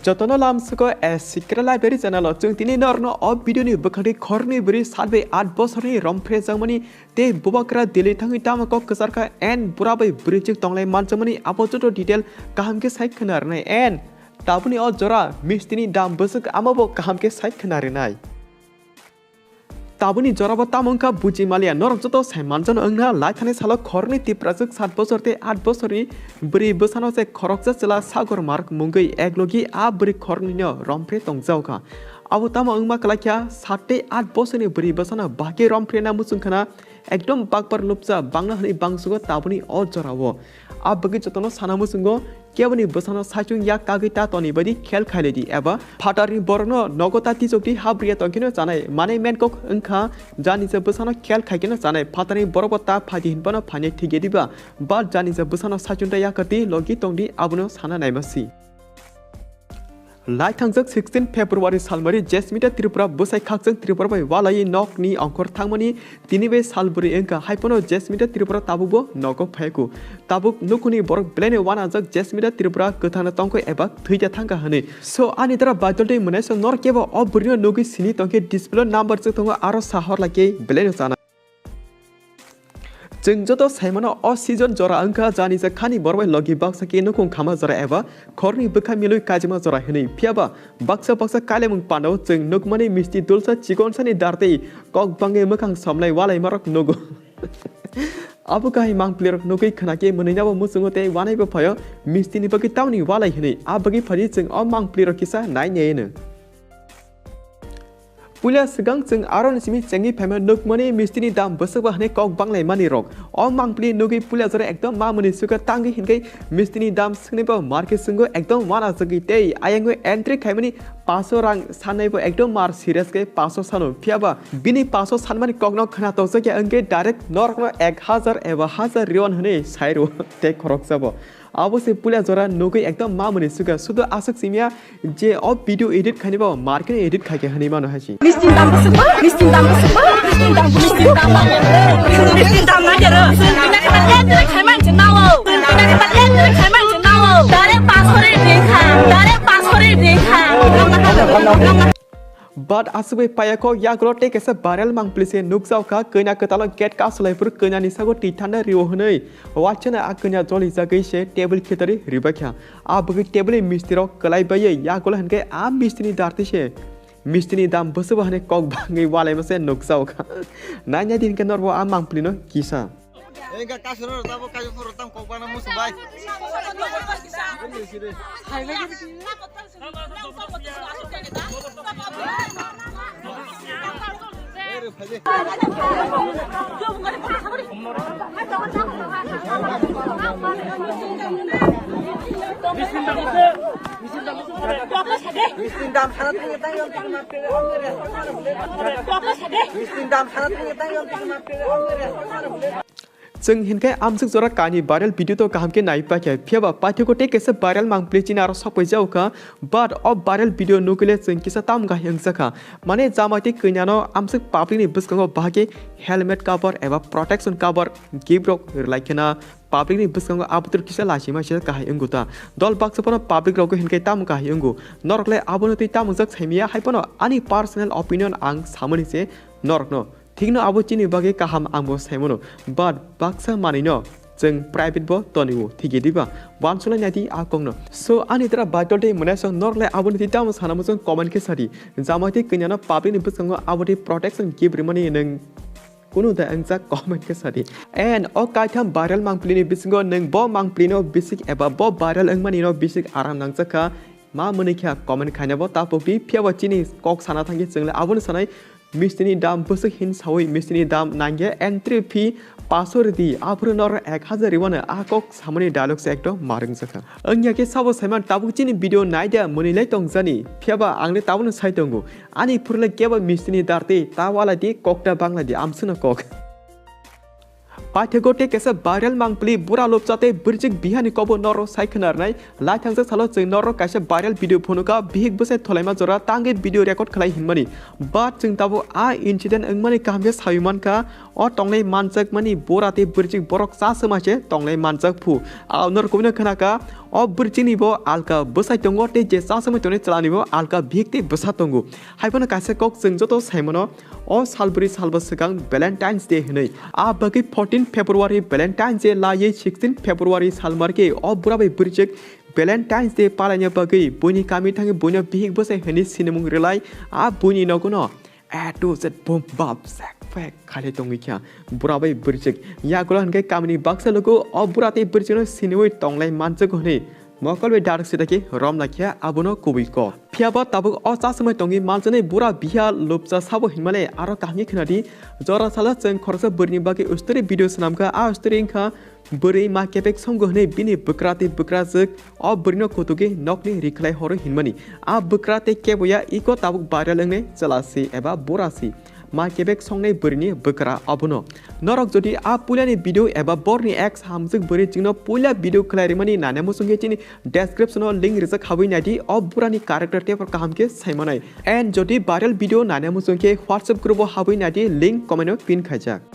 Jotono lam suko secret library channel chung tini norno of video ni bukhari khorni buri sadbe 8 bosori Romphere jamani te Bubagra dili thangi tama ko kasarka and burabai bridge tonglai manchamani apochoto detail kaham ke sai khanar nai and tabuni o jora Misti dam busuk amabo kaham ke sai khanar nai Tabuni joraba tamongka buji malia norok joto saimanjon angna laithane salo khorni tiprajak 7 bosorte 8 bosori buri bosano se khorokja chela sagor mark mungoi eglogi a buri khorni no Romphere tongjauka abu tamo angma kalakya 7 8 bosoni buri bosana baki Romphere na musungkhana ekdom bakpar lupsa bangna hani bangsugo tabuni o jorabo abagi jotono sana musungo केवनी बसानो साचुं या कागिता तोनी बदि खेल खाइलेदि एबा फाटारनि बरनो नगता तिजोकति हाब्रिया तंकिनो जानाय माने मेनकक अंखा जानिसे बसानो खेल खाइकिनो जानाय फाटारनि बरबता फादि हिनबनो फाने थिगेदिबा बा जानिसे बसानो साचुंटा याकति लगी तंदि आबुनो साना नायमासि लाइथांजक 16 फेब्रुवारी सालमरि जेसमिटा त्रिपुरा बसाय खाकजों त्रिपुरा बै वालाय नकनि अंकर थांमनि दिनिबे सालबुरि अंका हाइपनो जेसमिटा त्रिपुरा ताबुबो नगो फायकु ताबुक नुकुनि बरक ब्लेने वानाजक जेसमिटा त्रिपुरा कथाना तंको एबा थैजा थांगा हने सो आनिद्रा बाजलटे मनेस नर केबो अबुरिनो नगि सिनि तंके डिस्प्ले नम्बर जक तंगो आरो साहर लागे ब्लेने जाना जों जतो साइमनो अ सीजन जरा अंका जानि जे खानि बरबाय लगी बाक्सा के नखुं खामा जरा एबा खरनि बखा मिलुय काजिमा जरा हनै फियाबा बाक्सा बाक्सा कालेमुं पानो जों नकमनि मिस्ति दुलसा चिकनसानि दारते कक बांगे मखां समलाय वालाय मारक नगो आबु गाय मां प्लेयर नगै खनाके मनैनाबो मुसुंगते वानायबो फयो मिस्तिनि बगि टाउनि वालाय हनै आ बगि फरि जों अ मां प्लेयर किसा नायनेनो पुलिया सिगां जों आरन सिमि चेंगि फेमे नकमनि मिस्तिनि दाम बसबा हने कक बांलाय मानि रक अ मांप्लि नगै पुलिया जरा एकदम मामुनि सुगा तांगि हिनगै मिस्तिनि दाम सिगनेबो मार्केट सिंगो एकदम वाना जगि ते आयंगो एंट्री खायमनि 500 रां सानैबो एकदम मार सीरियस के 500 सानो फियाबा बिनि 500 सानमानि ककनो खना तौसके अंगे डाइरेक्ट नरकनो 1000 एबा 1000 रियन हने साइरो ते खरक जाबो अवश्य पुलिया जरा नगै एकदम मामुनि सुगा सुदो आसक सिमिया जे अ वीडियो एडिट खानिबो मार्केट एडिट खाके हनि मानो हासि मिस्ति दाम बसबा मिस्ति दाम ना जरो सिना खाले खायमान जनावो डाइरेक्ट 500 रे देखा डाइरेक्ट 500 रे देखा But asube payako yagro take as a barrel mang place nukzauka kena ketala get castle for kena nisago titana riohonei watchana akanya jolly zagishe table kitari ribaka abug table mistiro kalai baye yagola hanke a mistini dartishe mistini dam busubahane kok bangi walai mase nukzauka nanya din kenor a mang plino kisa enggak kasur tabo kayu furutam kok bana musubai जों हिनके आमसक जरा कानि viral video तो काम के नाइ पाके फियाबा पाथेको take केसे viral मांग प्लेचिन आरो सबै जाउका बाट अब भाइरल भिडियो नुकले जों किसा ताम गा हंसका माने जामाति कइनानो आमसक पाब्लिकनि बसकांगो बाहाके हेलमेट कवर एबा प्रोटेक्शन कवर गिब्रक लाइकेना पाब्लिकनि बसकांगो आबुतर किसा लासिमा से काहाय अंगुता दल बाक्सपनो पाब्लिक रको हिनके ताम काहाय अंगु नरकले आबुनति ताम जक छैमिया हाइपनो आनि पर्सनल ओपिनियन आं सामनि से नरकनो थिगनो आबो चिनि बागे काहाम आंबो साइमनो बाट बाक्सा मानिनो जों प्राइवेट बो तनिवो थिगेदिबा वानसुला नाति आकंनो सो आनिद्रा बाटोटे मनेसं नरले आबोनि तिताम सानामजों कमेन्ट के सारि जामाति कन्यानो पाब्लिकनि बसकांगो आबोति प्रोटेक्शन गिब्रिमनि नों कुनु दा अंजा कमेन्ट के सारि एन्ड अ काइथाम भाइरल मांगप्लिनि बिसिंगो नों बो मांगप्लिनो बिसिक एबा बो भाइरल अंगमानिनो बिसिक आराम नांजाखा मा मोनिखा कमेन्ट खायनाबो तापकि फियाबो चिनि कक साना थांगि जोंले आबोनि सानाय मिस्टिनि दाम बुसुक हिनसावै मिस्टिनि दाम नांगे एंट्री फी 500 रिदि आफोर नर 1000 रिवानो आकक सामनि डायलॉग से एकदम मारंग जाखा अंगिया के साबो साइमान ताबुकचिनि वीडियो नायदा मोनिलाय तंगजानि फियाबा आंने ताबुनो साइतंगो आनि फुरले केबा मिस्टिनि दारते तावालादि ककटा बांलादि आमसुना कक पाठ्यगोटे केसे वायरल मांगप्ली बुरा लोपचाते बिरजिक बिहानि कबो नरो साइखनारनाय लाइथांजो सालो जों नरो कासे वायरल वीडियो फोनुका बिहिक बसे थलाइमा जरा तांगे वीडियो रेकर्ड खलाय हिमनि बाट जों ताबो आ इंसिडेंट अंगमानि कामगे सायमानका अ टंगनै मानजक मानि बोराते बिरजिक बरक सासमाचे टंगनै मानजक फु आ नर कोबिनो खनाका अ बिरजिनिबो आलका बसाय तंगो ते जे सासमै तने चलानिबो आलका बिहिकते बसा तंगो हायफोनो कासे कक जों जतो सायमनो अ सालब्रि सालबो सिगां वैलेंटाइन्स डे हनै आ बागै 14 फेब्रुवारी वैलेंटाइन्स डे लायै 16 फेब्रुवारी सालमारके अ बुराबै बिरजिक वैलेंटाइन्स डे पालायनो बागै बयनि कामि थाङै बयनो बिहिक बसाय हनै सिनेमुं रिलाय आ बयनि नगनो ए टू जेड बम बाप सेक फेक खाले तंगिख्या बुराबै बिरजिक यागुला हनकै कामनि बाक्सा लोगो अ बुराते बिरजिनो सिनेमै तंलाय मानजक हनै मकलवे डार्क सिदाके रम लाखिया आबुनो कुबिको फियाबा ताबुक असा समय तंगी मानजने बुरा बिहा लोपचा साबो हिमालय आरो कामि खनादि जरा साला जों खरसा बरनि बागै उस्तरी भिडियो सनामका आ उस्तरी इंखा बोरै मा केपेक संगो हनै बिनि बक्राते बक्राजक अ बरनो कोतुगे नकनि रिखलाय हरो हिनमानि आ बक्राते केबया इको ताबुक बायरा लोंने चलासी एबा बोरासी मा केबेक संनै बरनि बक्रा अबुनो नरक जदि आ पुलानि भिडियो एबा बरनि एक्स हामजक बरि जिंनो पुला भिडियो खलायरिमानि नाने मुसुंगेचिनि डेस्क्रिप्शनाव लिंक रिजक हाबैनादि अ बुरानि कैरेक्टर टेपर कामके सायमानाय एन्ड जदि भाइरल भिडियो नाने मुसुंगे व्हाट्सएप ग्रुपआव हाबैनादि लिंक कमेन्टआव पिन खायजाक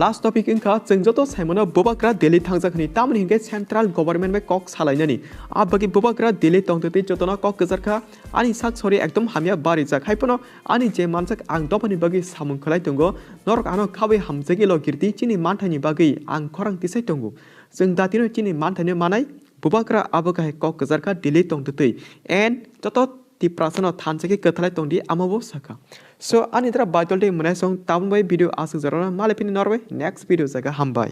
लास्ट टपिक इंखा जों जतो सायमनो बुबाग्रा दिल्ली थांजाखनि तामनि हिंगे सेंट्रल गवर्नमेंट में कक सालायनानि आ बागि बुबाग्रा दिल्ली तंतति जतोना कक गजारखा आनि साक सरि एकदम हामिया बारि जाक हायपनो आनि जे मानसक आं दपनि बागि सामुं खलाय तंगो नरक आनो खाबै हामजगि ल गिरति चिनि मानथानि बागि आं खरां तिसाय तंगो जों दातिनो चिनि मानथानि मानाय बुबाग्रा आबगाय कक गजारखा दिल्ली तंतति एन्ड जतो तिप्रासनो थानसके कथलाय तंदि आमाबो साखा सो आनिद्रा बाइटल दे मनाय सं ताबुन बाय भिडियो आसु जरना मालेपिनि नरवे नेक्स्ट भिडियो जागा हामबाय।